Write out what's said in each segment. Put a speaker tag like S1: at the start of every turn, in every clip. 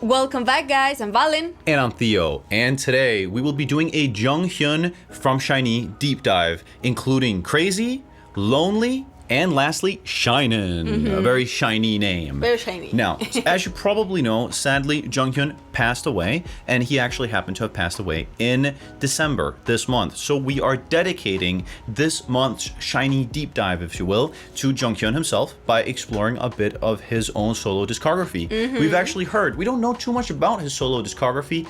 S1: Welcome back, guys. I'm Valen.
S2: And I'm Theo. And today we will be doing a Jonghyun from Shinin deep dive, including Crazy, Lonely, and lastly, Shinin. A very shiny name.
S1: Very shiny.
S2: Now, as you probably know, sadly, Jonghyun passed away, and he actually happened to have passed away in December this month. So we are dedicating this month's shiny deep dive, if you will, to Jonghyun himself by exploring a bit of his own solo discography. We've actually heard, we don't know too much about his solo discography,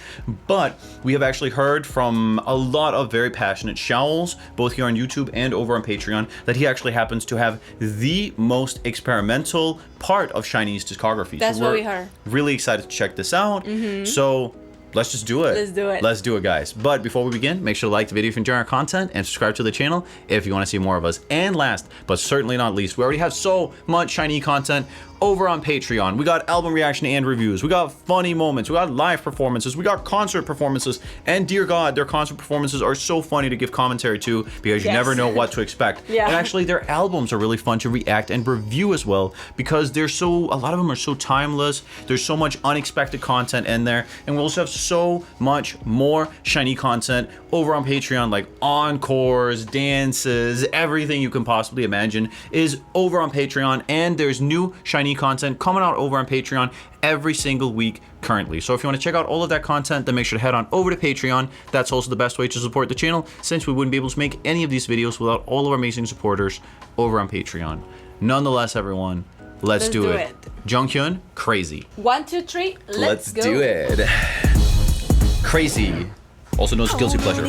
S2: but we have actually heard from a lot of very passionate showls, both here on YouTube and over on Patreon, that he actually happens to have the most experimental part of Shinin's discography.
S1: That's
S2: so
S1: what we heard.
S2: Really excited to check this out. So let's just do it.
S1: Let's do it.
S2: Let's do it, guys. But before we begin, make sure to like the video if you enjoy our content and subscribe to the channel if you want to see more of us. And last, but certainly not least, we already have so much Shiny content over on Patreon. We got album reaction and reviews. We got funny moments. We got live performances. We got concert performances. And dear God, their concert performances are so funny to give commentary to because you never know what to expect. And actually, their albums are really fun to react and review as well because they're so, a lot of them are so timeless. There's so much unexpected content in there. And we also have so much more Shiny content over on Patreon, like encores, dances, everything you can possibly imagine is over on Patreon. And there's new Shiny content coming out over on Patreon every single week currently. So if you want to check out all of that content, then make sure to head on over to Patreon. That's also the best way to support the channel since we wouldn't be able to make any of these videos without all of our amazing supporters over on Patreon. Nonetheless, everyone, let's do it. Jonghyun, Crazy.
S1: 1, 2, 3, let's go.
S2: Do it. Crazy, also known as Guilty Pleasure.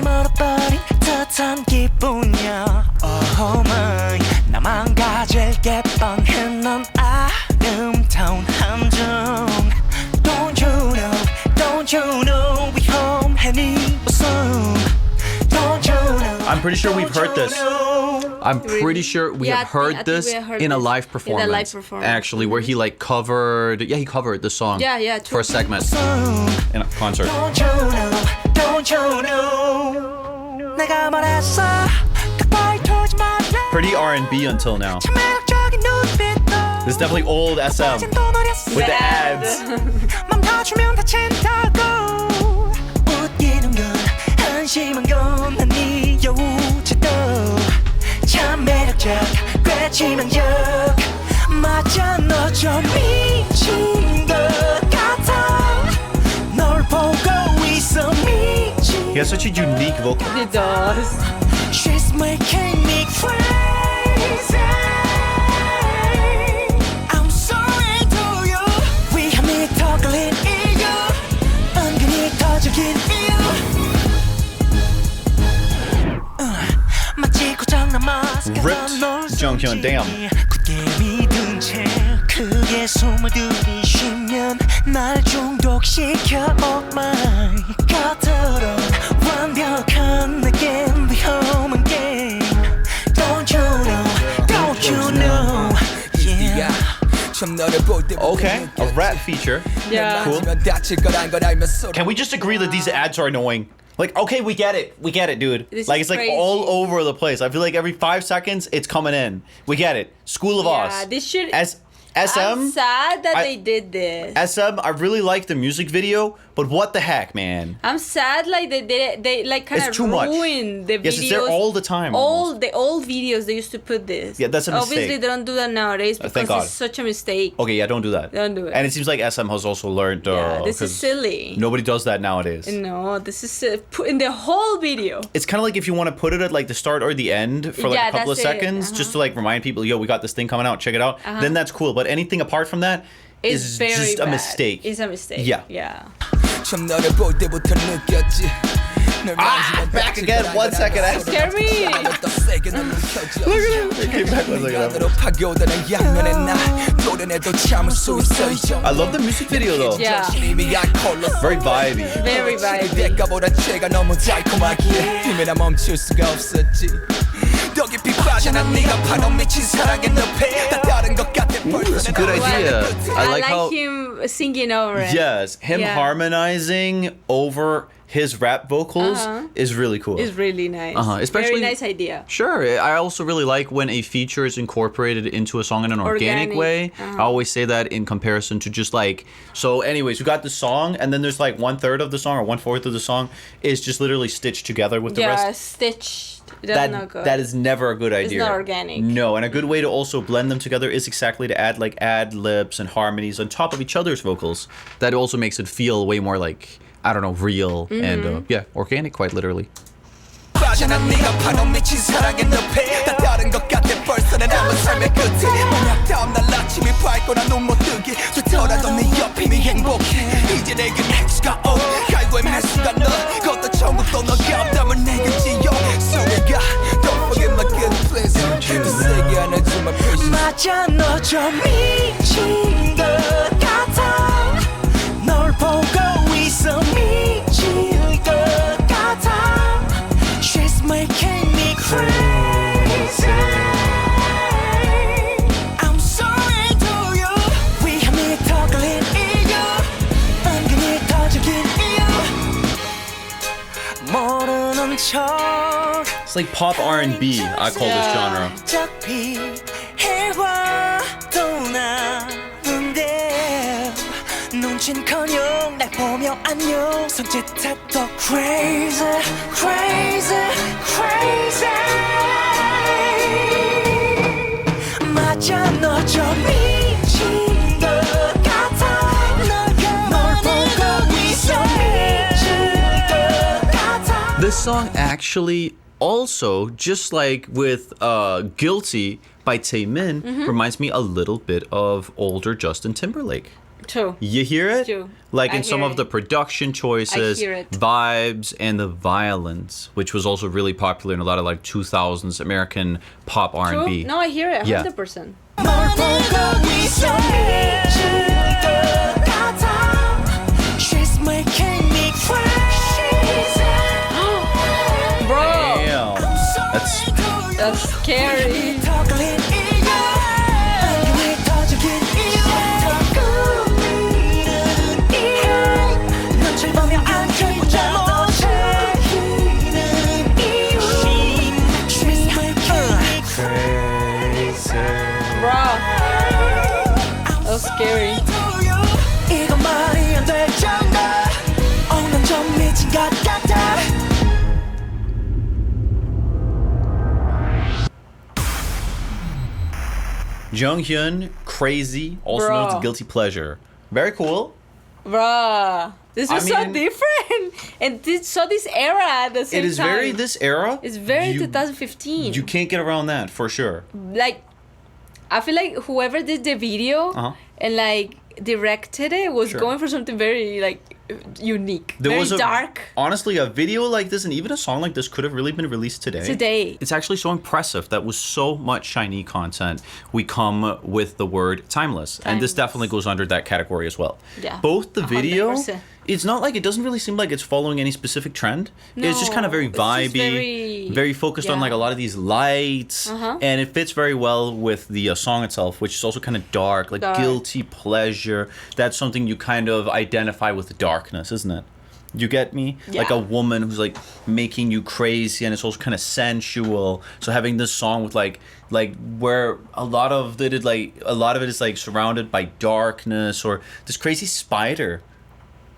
S3: 나만 가질게 뻔해 넌 아름다운 함정 Don't you know 위험해 네 웃음 Don't you know
S2: I'm pretty sure we've heard this. I'm pretty sure we have heard this in a live performance. Actually, where he like covered, he covered the song for a segment in a concert.
S3: Don't you know 내가 말했어 goodbye told my
S2: Pretty R&B until now. This is definitely old SM with the ads. He has such a unique vocal.
S1: He does.
S3: She's making me crazy. I'm sorry to you. 위험이 더 걸린 이유 은근히 터져긴 이유 마치 고장난 마스크가
S2: Ripped Jonghyun, damn.
S3: 굳게 믿은 채 크게 숨을 들이쉬면 날 중독시켜 Oh my 겉으론 완벽한 내겐 위험한 게임 Don't you know yeah
S2: Okay, a rap feature.
S1: Yeah.
S2: Cool. Can we just agree that these ads are annoying? Like, okay, we get it, dude.
S1: This
S2: like,
S1: is
S2: it's like
S1: crazy.
S2: all over the place. I feel like every 5 seconds, it's coming in. We get it. School of Oz.
S1: Yeah, this should...
S2: SM.
S1: I'm sad that they did this.
S2: SM, I really like the music video, but what the heck, man?
S1: I'm sad like they did it. They like kind of ruined the videos.
S2: Yes, it's there all the time.
S1: All the old videos they used to put this.
S2: Yeah, that's a mistake.
S1: Obviously, they don't do that nowadays because it's such a mistake.
S2: Okay, yeah, don't do that.
S1: Don't do it.
S2: And it seems like SM has also learned.
S1: This is silly.
S2: Nobody does that nowadays.
S1: No, this is put in the whole video.
S2: It's kind of like if you want to put it at like the start or the end for like a couple of seconds, just to like remind people, yo, we got this thing coming out, check it out. Then that's cool. But anything apart from that is just a mistake.
S1: It's a mistake.
S2: Yeah. Back again, 1 second.
S1: Scare me.
S2: Look at him. Okay, back 1 second. I love the music video though.
S1: Yeah.
S2: Very vibey.
S1: Very vibey.
S2: That's a good idea. I like how
S1: him singing over it.
S2: yes, him harmonizing over his rap vocals is really cool.
S1: It's really nice.
S2: Especially
S1: very nice idea.
S2: Sure. I also really like when a feature is incorporated into a song in an organic way. I always say that in comparison to just like, so anyways, we got the song and then there's like 1/3 of the song or 1/4 of the song is just literally stitched together with the rest.
S1: Yeah, stitched. That's not good.
S2: That is never a good idea.
S1: It's not organic.
S2: No, and a good way to also blend them together is exactly to add like ad-libs and harmonies on top of each other's vocals. That also makes it feel way more like, I don't know, real and organic, quite literally.
S3: 맞아 너 좀 미친 것 같아 널 보고 있어 미칠 것 같아 She's making me crazy I'm sorry to you 위험이 더 걸린 이유 은근히 터지긴 이유 모르는 척
S2: It's like pop R&B, I call this genre.
S3: 해와도 나는데 눈치는커녕 날 보며 안녕 손짓해도 crazy crazy crazy 맞아 너 좀 미친 것 같아 널 보고 있어 미칠 것 같아
S2: This song actually also, just like with Guilty by Taemin, reminds me a little bit of older Justin Timberlake.
S1: True.
S2: You hear it?
S1: True.
S2: Like
S1: I
S2: in some
S1: hear
S2: of the production choices,
S1: I hear it.
S2: vibes, and the violence, which was also really popular in a lot of like 2000s American pop R&B.
S1: True? No, I hear it 100%.
S2: Yeah.
S3: 널 보고 있어 미칠 것 같아 She's making me crazy
S1: Bro,
S2: Damn.
S1: that's scary. Bro, that's scary.
S3: 이건 말이 안 될 정도 난 좀 미친 것 같아
S2: Jonghyun, Crazy, also known as Guilty Pleasure. Very cool.
S1: Bruh, this was so
S2: mean-
S1: different. And this era at the same time.
S2: It is very this era.
S1: It's very 2015.
S2: You can't get around that for sure.
S1: Like, I feel like whoever did the video and like directed it was going for something very like unique.
S2: There
S1: very
S2: was
S1: dark.
S2: Honestly, a video like this and even a song like this could have really been released today. It's actually so impressive that with so much shiny content, we come with the word timeless. And this definitely goes under that category as well.
S1: Yeah.
S2: Both the
S1: 100%.
S2: video, it's not like, it doesn't really seem like it's following any specific trend.
S1: No,
S2: it's just kind of very
S1: it's just
S2: vibey, very focused on like a lot of these lights. And it fits very well with the song itself, which is also kind of dark, like guilty pleasure. That's something you kind of identify with darkness, isn't it? You get me?
S1: Yeah.
S2: Like a woman who's like making you crazy, and it's also kind of sensual. So having this song with like where a lot of it is like surrounded by darkness, or this crazy spider.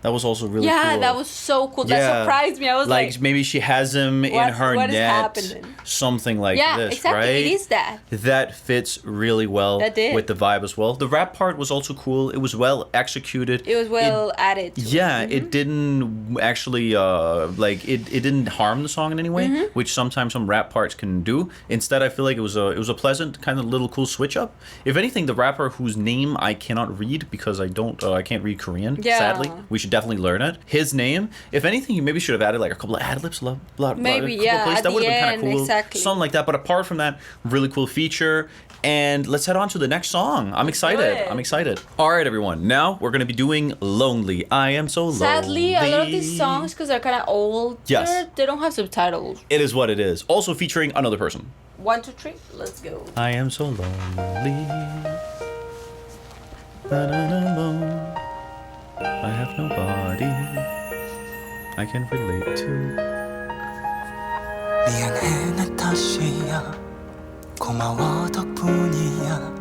S2: That was also really cool.
S1: Yeah, that was so cool. That surprised me. I was like,
S2: maybe she has him in her
S1: what is
S2: net.
S1: happening?
S2: Something like
S1: yeah,
S2: this,
S1: exactly.
S2: right?
S1: It is that.
S2: That fits really well with the vibe as well. The rap part was also cool. It was well executed.
S1: It was well added.
S2: Yeah, it didn't actually it didn't harm the song in any way, which sometimes some rap parts can do. Instead, I feel like it was a pleasant kind of little cool switch up. If anything, the rapper whose name I cannot read because I can't read Korean.
S1: Yeah.
S2: Sadly, we should definitely learn it. His name, if anything, you maybe should have added like a couple of ad libs,
S1: maybe at
S2: that would
S1: the
S2: have been kind
S1: end,
S2: of cool,
S1: exactly.
S2: something like that. But apart from that, really cool feature. And let's head on to the next song. I'm excited. All right, everyone. Now we're gonna be doing "Lonely." I am so lonely.
S1: Sadly, a lot of these songs, because they're kind of old,
S2: Yes.
S1: they don't have subtitles.
S2: It is what it is. Also featuring another person.
S1: 1, 2, 3, let's go.
S2: I am so lonely. Alone. I have nobody I can relate to.
S3: 미안해 내 탓이야 고마워 덕분이야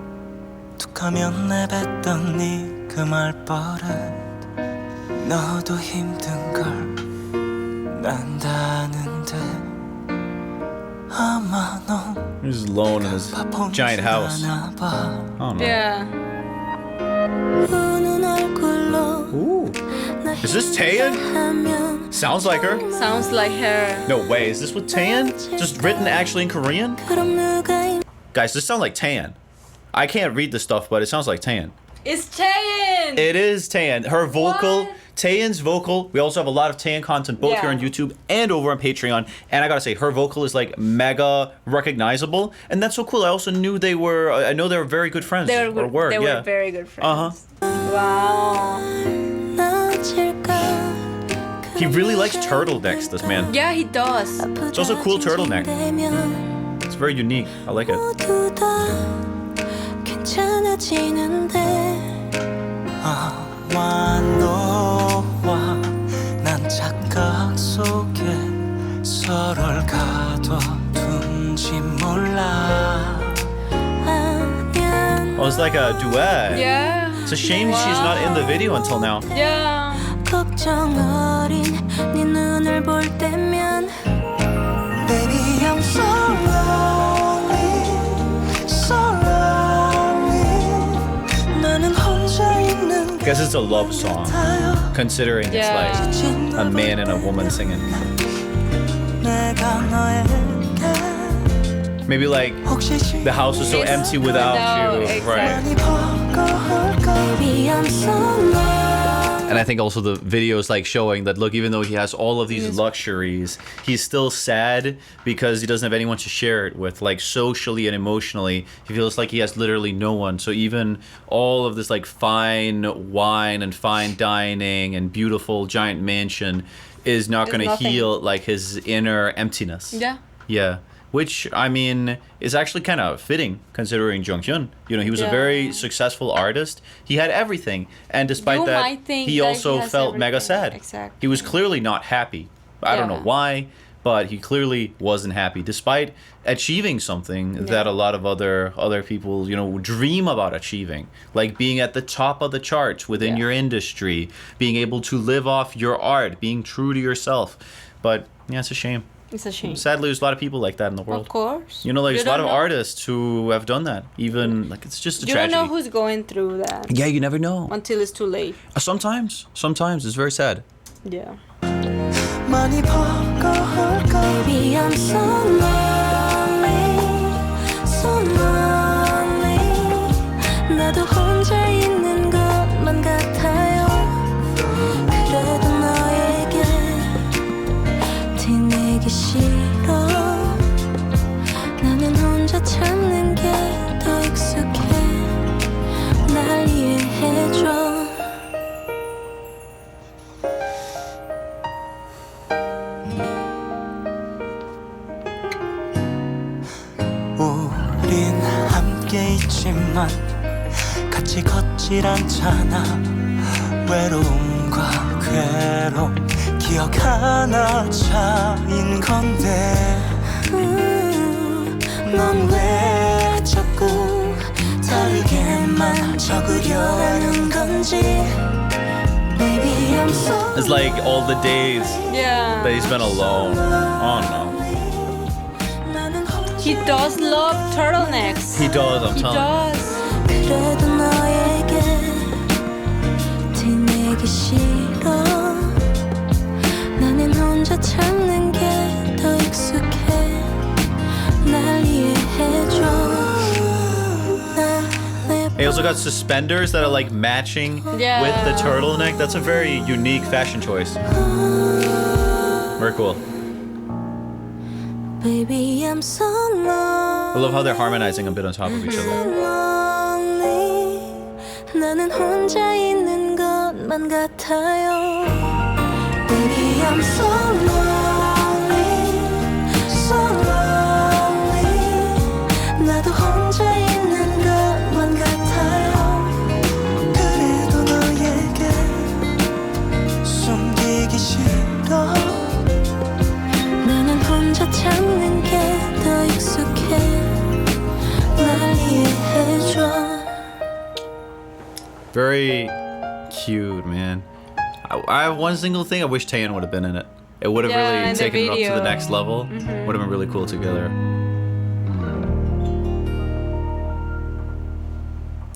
S3: 툭하면 내뱉던 네 그 말버릇 너도 힘든 걸 난다는데 아마 넌
S2: He's alone in his giant house. I don't know.
S1: Yeah.
S2: Ooh. Is this Taeyeon? Sounds like her.
S1: Sounds like her.
S2: No way. Is this with Taeyeon? Just written actually in Korean? Guys, this sounds like Taeyeon. I can't read this stuff, but it sounds like Taeyeon.
S1: It's Taeyeon!
S2: It is Taeyeon. Her vocal,
S1: What?
S2: Taeyeon's vocal. We also have a lot of Taeyeon content both here on YouTube and over on Patreon. And I gotta say, her vocal is like mega recognizable, and that's so cool. I also knew they were. I know they were very good friends.
S1: They were very good friends. Wow.
S2: He really likes turtlenecks. This man.
S1: Yeah, he does.
S2: It's also a cool turtleneck. It's very unique. I like it.
S3: 아마 너와 난 착각 속에 서로를 가둬둔지 몰라
S2: Oh, it's like a duet.
S1: Yeah.
S2: It's a shame she's not in the video until now.
S1: Yeah.
S3: 걱정 어린 네 눈을 볼 때면 Baby I'm so lonely So lonely 나는 혼자 있는
S2: I guess it's a love song, considering it's like a man and a woman singing.
S3: 내가 너에게
S2: Maybe like the house is so empty without you, right?
S3: Baby I'm so lonely
S2: And I think also the video is like showing that, look, even though he has all of these luxuries, he's still sad because he doesn't have anyone to share it with. Like socially and emotionally, he feels like he has literally no one. So even all of this like fine wine and fine dining and beautiful giant mansion is not going to heal like his inner emptiness.
S1: Yeah.
S2: Yeah. Which, I mean, is actually kind of fitting considering Jonghyun. You know, he was a very successful artist. He had everything. And despite that, he also felt mega sad.
S1: Exactly.
S2: He was clearly not happy. I don't know why, but he clearly wasn't happy despite achieving something that a lot of other people, you know, dream about achieving. Like being at the top of the charts within your industry, being able to live off your art, being true to yourself. But, yeah, it's a shame.
S1: It's a shame.
S2: Sadly, there's a lot of people like that in the world.
S1: Of course.
S2: You know, like, there's a lot of artists who have done that. Even, like, it's just a tragedy.
S1: You don't know who's going through that.
S2: Yeah, you never know.
S1: Until it's too late.
S2: Sometimes. It's very sad.
S1: Yeah.
S3: Baby, I'm so lonely, so lonely. 나도 혼자 있는 것만 같아요. 그래도 너에게 티내기 싫어. 나는 혼자 참는 게 더 익숙해. 날 이해해줘. 우린 함께 있지만 같이 걷질 않잖아. 외로움과 괴로움 기억 하나 차인 건데 넌 왜 자꾸 다르게만 적으려 하는 건지. Baby I'm so
S2: It's like all the days that he's been alone. Oh no.
S1: He does love turtlenecks.
S2: He does, I'm telling you.
S3: 그래도 너에게 티내기 싫어. 나는 혼자 참는 게 더 익숙해. 날 이해해줘.
S2: He also got suspenders that are like matching with the turtleneck. That's a very unique fashion choice. Very cool.
S3: Baby, I'm so lonely.
S2: I love how they're harmonizing a bit on top of each other.
S3: 나는 혼자 있는 것만 같아요. Baby, I'm so lonely, so lonely. 나는 혼자 참는 게 더 익숙해 날 이해해줘
S2: Very cute, man. I have one single thing. I wish Taeyeon would have been in it. It would have really taken it up to the next level. Would have been really cool together.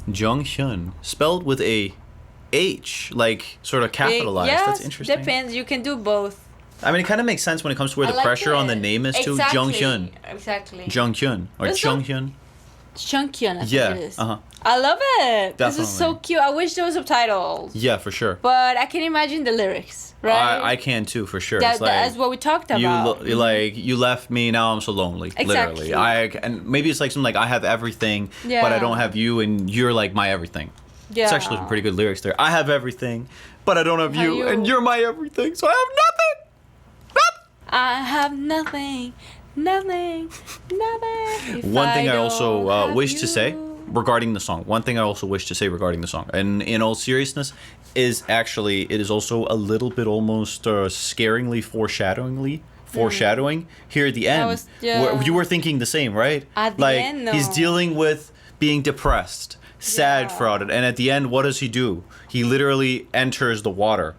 S2: Jonghyun, spelled with a H, like sort of capitalized.
S1: Yes,
S2: That's interesting.
S1: Depends. You can do both.
S2: I mean, it kind of makes sense when it comes to where
S1: I
S2: the
S1: like
S2: pressure on the
S1: it.
S2: name is too.
S1: Exactly.
S2: Jonghyun.
S1: Exactly.
S2: Jonghyun or
S1: That's so-
S2: Jonghyun.
S1: Jonghyun, I think
S2: Yeah.
S1: it is.
S2: Uh-huh.
S1: I love it. This is so
S2: Definitely.
S1: cute. I wish there was subtitles.
S2: Yeah, for sure.
S1: But I can imagine the lyrics, right?
S2: I can too, for sure.
S1: That,
S2: It's like,
S1: that's what we talked about.
S2: you left me, now I'm so lonely.
S1: Exactly.
S2: Literally. And maybe it's like something like I have everything, but I
S1: Yeah.
S2: don't have you, and you're like my everything.
S1: Yeah.
S2: It's actually some pretty good lyrics there. I have everything, but I don't have you, and you're my everything, so I have nothing.
S1: I have nothing, nothing, nothing. if
S2: One thing I
S1: don't
S2: also
S1: have
S2: wish to say
S1: you.
S2: regarding the song. One thing I also wish to say regarding the song, and in all seriousness, is actually it is also a little bit almost scaringly foreshadowing here at the end. Where you were thinking the same, right?
S1: At the
S2: like
S1: end,
S2: he's
S1: no.
S2: dealing with being depressed, sad
S1: Yeah.
S2: throughout it, and at the end, what does he do? He literally enters the water.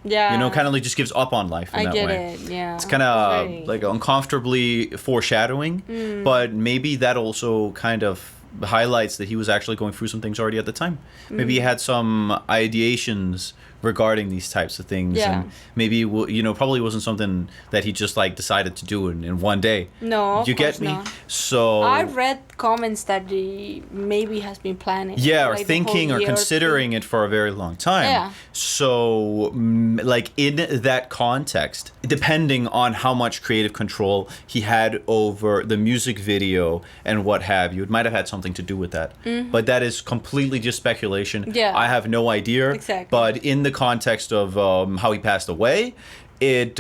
S1: Yeah.
S2: You know, kind of like just gives up on life in
S1: I
S2: that
S1: get
S2: way.
S1: it. Yeah.
S2: It's kind of
S1: Right.
S2: like uncomfortably foreshadowing, but maybe that also kind of highlights that he was actually going through some things already at the time. Maybe he had some ideations regarding these types of things,
S1: Yeah.
S2: and maybe probably wasn't something that he just like decided to do in one day.
S1: No, of
S2: you get
S1: course
S2: me?
S1: not.
S2: So
S1: I read comments that he maybe has been planning.
S2: yeah, or
S1: like, the
S2: thinking
S1: whole
S2: or
S1: year
S2: considering it for a very long time.
S1: Yeah.
S2: So, like in that context, depending on how much creative control he had over the music video and what have you, it might have had something to do with that. But that is completely just speculation.
S1: Yeah.
S2: I have no idea.
S1: Exactly.
S2: But in the context of how he passed away, it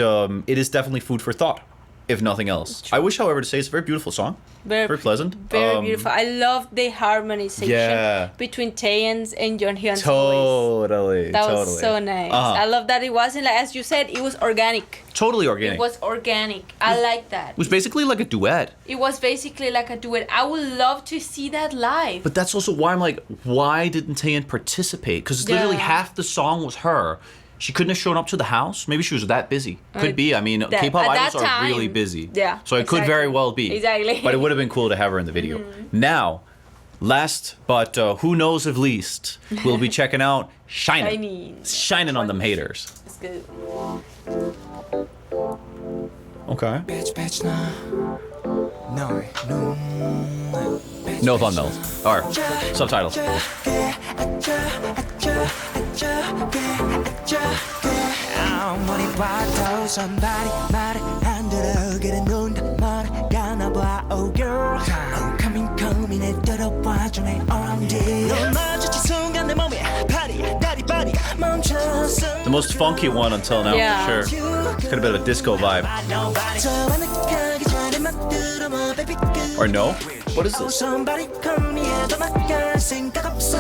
S2: is definitely food for thought, if nothing else. I wish, however, to say it's a very beautiful song. Very pleasant.
S1: Very beautiful. I love the harmonization
S2: Yeah.
S1: between Taeyeon's and Jonghyun's voice.
S2: Totally.
S1: That
S2: totally.
S1: was so nice.
S2: Uh-huh.
S1: I love that it wasn't like, as you said, it was organic.
S2: Totally organic.
S1: It was organic. I like that.
S2: It was basically like a duet.
S1: It was basically like a duet. I would love to see that live.
S2: But that's also why I'm like, why didn't Taeyeon participate? Because literally
S1: Yeah.
S2: half the song was her. She couldn't have shown up to the house. Maybe she was that busy. Could be. I mean, K-pop
S1: at
S2: idols
S1: that
S2: are really
S1: time,
S2: busy.
S1: yeah,
S2: So it could very well be.
S1: Exactly.
S2: But it would have been cool to have her in the video. Now, last but who knows if least, we'll be checking out Shinin. Shining on them haters.
S1: It's good.
S2: Okay.
S3: Bitch, bitch, nah. 너의 눈물.
S2: No thumbnails. Or subtitles.
S3: 아무리 봐도 somebody 말을 안 들어 그래 눈 다 멀어가나 봐 oh girl oh coming 내 들어봐줘 내 R&D 널 마주친 순간 내 몸에 파리 다리 바리 멈췄어
S2: The most funky one until now,
S1: Yeah.
S2: for sure. It's got a bit of a disco vibe. Or no? What is this?
S3: Somebody come here 더 나갈 생각 없어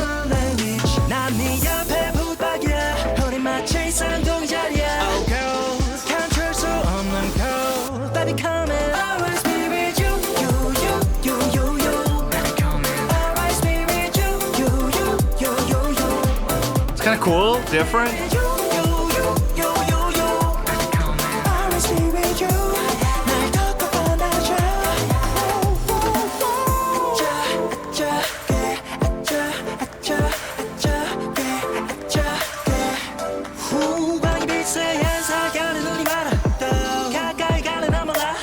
S3: 난네 옆에 붙박이야 우리 마치 쌍둥이자리야 Oh girl 감출 수 없는 girl Baby come in Always be with you Always be with you
S2: It's kind of cool, different.
S3: Always be with you 날 덮고 떠나줘 후광이 빛에 사가는 눈이 많아 또 가까이 가는 나 몰라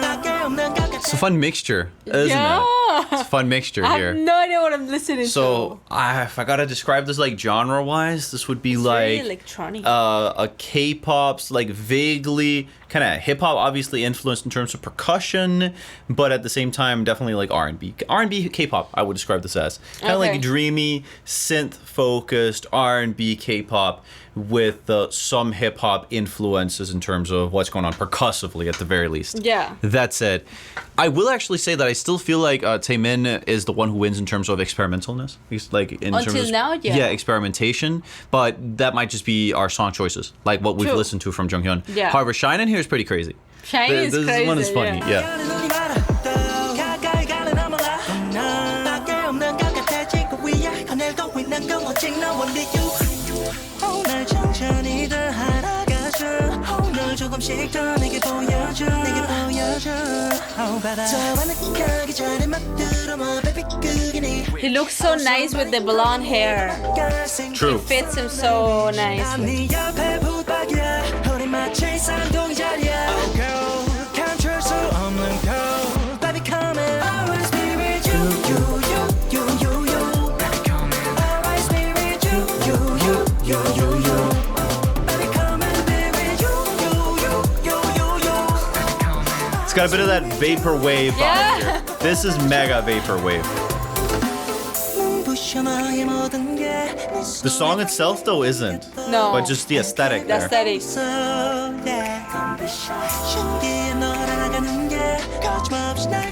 S3: 밖에 없는 가까이
S2: It's a fun mixture, isn't
S1: Yeah.
S2: it? It's a fun mixture
S1: I
S2: here.
S1: have no idea what I'm listening
S2: So,
S1: to.
S2: if I gotta describe this like genre-wise, this would be
S1: Very
S2: like
S1: electronic.
S2: a K-pop's like vaguely kind of hip-hop, obviously influenced in terms of percussion, but at the same time definitely like R&B. R&B K-pop, I would describe this as kind of
S1: Okay.
S2: like dreamy, synth-focused R&B K-pop with some hip hop influences in terms of what's going on percussively at the very least.
S1: Yeah.
S2: That said, I will actually say that I still feel like Taemin is the one who wins in terms of experimentalness. He's like in
S1: Until
S2: terms of,
S1: now, yeah.
S2: Yeah, experimentation. But that might just be our song choices, like what we've listened to from Jonghyun.
S1: Yeah.
S2: However, Shinin here is pretty crazy.
S1: Shinin is
S2: this
S1: crazy.
S2: one is funny. Yeah.
S1: He looks so nice with the blonde hair.
S2: True.
S1: It fits him so nicely.
S2: It's got a bit of that vaporwave vibe here. This is mega vaporwave. The song itself, though, isn't.
S1: No.
S2: But just the aesthetic
S1: The
S2: there.
S1: aesthetic.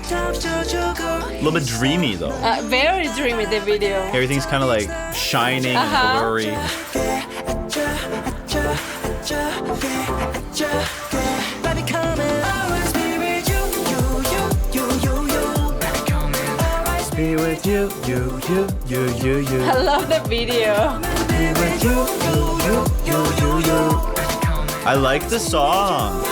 S2: A little bit dreamy, though.
S1: Very dreamy, the video.
S2: Everything's kind of like shining and blurry. Be with you.
S1: I love the video.
S2: Be with you. I like the song.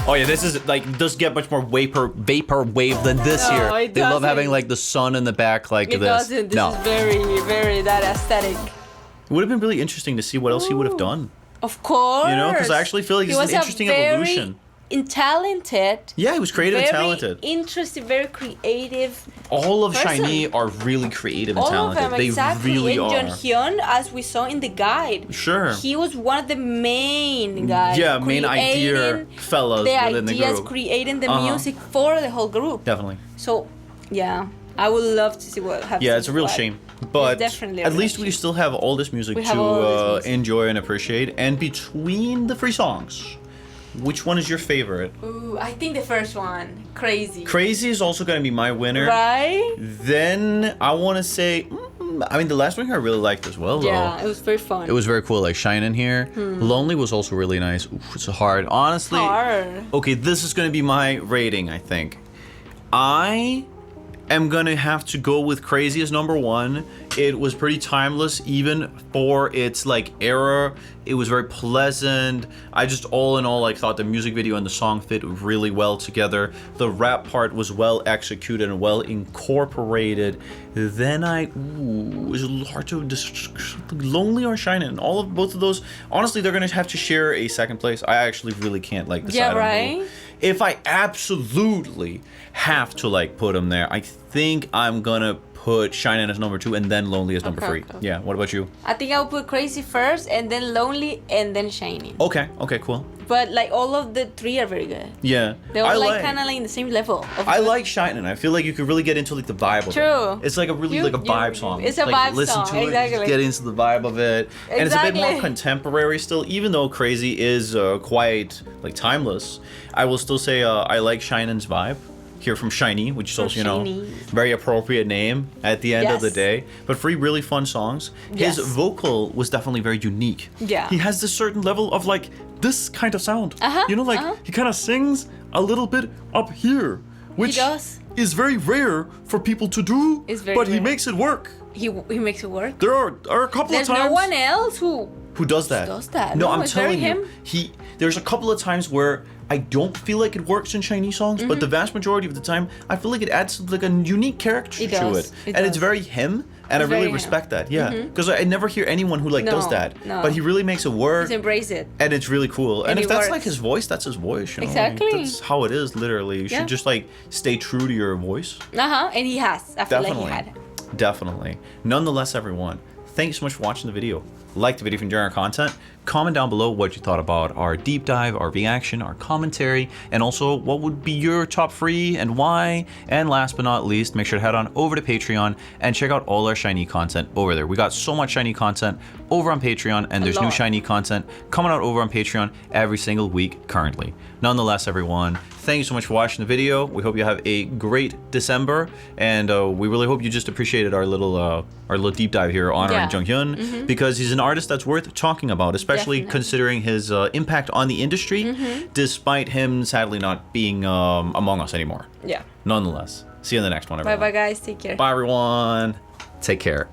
S2: Oh yeah, this is like does get much more vapor wave than this
S1: No,
S2: here.
S1: it
S2: They love
S1: doesn't.
S2: having like the sun in the back like
S1: It
S2: this.
S1: doesn't. This
S2: No,
S1: is very, very that aesthetic.
S2: it would have been really interesting to see what else he would have done.
S1: Of course.
S2: You know, because I actually feel like it's an interesting evolution.
S1: Talented.
S2: Yeah, he was creative and
S1: Very
S2: talented.
S1: interesting, very creative.
S2: All of
S1: person.
S2: Shiny are really creative and
S1: All
S2: talented.
S1: of them,
S2: They
S1: exactly.
S2: really
S1: and
S2: are.
S1: Jonghyun, as we saw in the guide,
S2: Sure.
S1: he was one of the main guys.
S2: Yeah, main idea
S1: creating
S2: fellas
S1: the
S2: within the
S1: ideas,
S2: group.
S1: creating the
S2: Uh-huh.
S1: music for the whole group.
S2: Definitely.
S1: So, yeah, I would love to see what happens.
S2: Yeah, it's a real
S1: but
S2: shame. But
S1: definitely a
S2: at
S1: real
S2: least we
S1: shame.
S2: still have all this music
S1: We
S2: to
S1: have all this music.
S2: enjoy and appreciate. And between the three songs, which one is your favorite?
S1: Ooh, I think the first one, Crazy.
S2: Crazy is also going to be my winner.
S1: Right?
S2: Then I want to say, I mean, the last one here I really liked as well, though.
S1: Yeah, it was very fun.
S2: It was very cool, like Shinin' here. Lonely was also really nice. Oof, it's hard. Honestly,
S1: hard.
S2: okay, this is going to be my rating, I think. I am going to have to go with Crazy as number one. It was pretty timeless, even for its like era. It was very pleasant. I just all in all like thought the music video and the song fit really well together. The rap part was well executed and well incorporated. Then it was a little hard to Lonely or Shinin'. Both of those, honestly, they're gonna have to share a second place. I actually really can't like decide.
S1: Yeah,
S2: on who.
S1: right?
S2: If I absolutely have to like put them there, I think I'm gonna put Shinin' as number 2 and then Lonely as number 3.
S1: Okay.
S2: Yeah, what about you?
S1: I think I would put Crazy first, and then Lonely, and then Shiny.
S2: Okay, cool.
S1: But like all of the three are very good.
S2: Yeah.
S1: They're all like kind of like in the same level.
S2: I like Shinin'. I feel like you could really get into like the vibe of
S1: True.
S2: it. It's like a really like a vibe song.
S1: It's a
S2: like,
S1: vibe
S2: listen
S1: song,
S2: to it,
S1: exactly.
S2: just get into the vibe of it. And it's a bit more
S1: Exactly.
S2: contemporary still, even though Crazy is quite like timeless. I will still say I like Shinin's vibe. Here from Shiny, which is also,
S1: Shiny.
S2: very appropriate name at the end of the
S1: Yes.
S2: day. But 3 really fun songs.
S1: Yes.
S2: His vocal was definitely very unique.
S1: Yeah.
S2: He has this certain level of like this kind of sound. He kind of sings a little bit up here, which
S1: does.
S2: is very rare for people to do.
S1: It's very
S2: but he
S1: rare.
S2: makes it work.
S1: He makes it work.
S2: There are a couple
S1: There's
S2: of times
S1: no one else who
S2: does that.
S1: does that.
S2: No,
S1: No,
S2: I'm
S1: it's very
S2: telling you. There's a couple of times where I don't feel like it works in Chinese songs, but the vast majority of the time, I feel like it adds like a unique character
S1: It
S2: to
S1: does.
S2: it.
S1: It
S2: And it's
S1: does.
S2: very him, and
S1: It's
S2: I really
S1: very him.
S2: respect that. Yeah, because I never hear anyone who like
S1: No,
S2: does that.
S1: no.
S2: But he really makes it work.
S1: just embrace it.
S2: And it's really cool. And
S1: And
S2: if
S1: it
S2: that's
S1: works.
S2: like his voice, that's his voice. You know?
S1: Exactly.
S2: That's how it is, literally. You
S1: Yeah.
S2: should just like stay true to your voice.
S1: And he has. I feel
S2: Definitely.
S1: like he had.
S2: Definitely. Nonetheless, everyone, thank you so much for watching the video. Like the video if you enjoy our content. comment down below what you thought about our deep dive, our reaction, our commentary, and also what would be your top 3 and why. And last but not least, make sure to head on over to Patreon and check out all our Shiny content over there. We got so much Shiny content over on Patreon, and there's new Shiny content coming out over on Patreon every single week currently. Nonetheless, everyone, thank you so much for watching the video. We hope you have a great December, and we really hope you just appreciated our little deep dive here honoring Jonghyun, because he's an artist that's worth talking about, especially considering his impact on the industry, despite him sadly not being among us anymore.
S1: Yeah.
S2: Nonetheless, see you in the next one, everyone.
S1: Bye bye, guys. Take care.
S2: Bye, everyone. Take care.